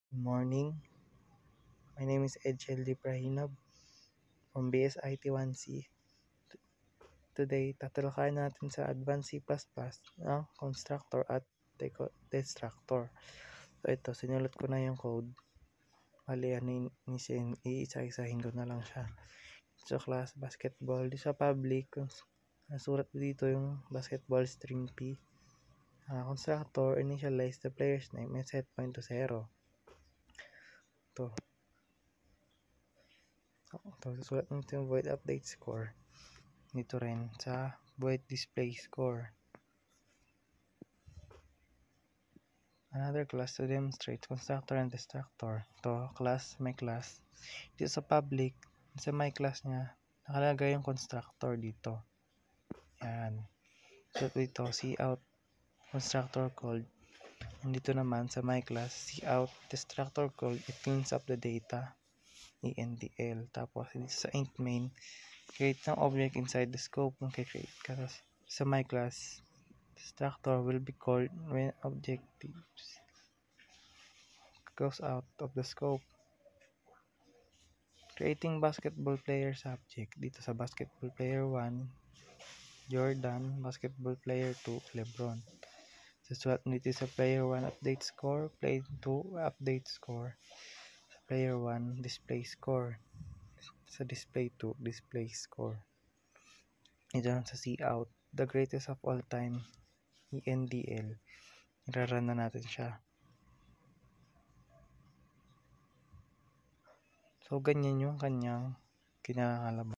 Good morning. My name is Edgel Prahinab from BSIT 1C. Today, tatalakayin natin sa Advanced C++, ang constructor at destructor. So ito, sinulat ko na yung code. Bali, iisa-isahin ko na lang siya. So class, basketball. Di sa public, nasulat ko dito yung basketball string P. Constructor, initialize the player's name and set point to 0. Ito, susulat nito yung void update score. Dito rin sa void display score. Another class to demonstrate constructor and destructor. Ito, class, my class. Dito sa public, sa my class niya, nakalagay yung constructor dito. Yan. So dito, cout constructor called. And dito naman sa my class, cout destructor called. It cleans up the data. ENDL. Tapos dito sa int main, create ng object inside the scope ng create ka. Sa my class, destructor will be called when objectives goes out of the scope. Creating basketball player subject. Dito sa basketball player 1, Jordan. Basketball player 2, Lebron. Susulat nito sa player 1 update score, player 2 update score. Sa player 1 display score. Sa display 2 display score. Ito sa cout, the greatest of all time, ENDL. Irarun na natin siya. So ganyan yung kanyang kinakalaban.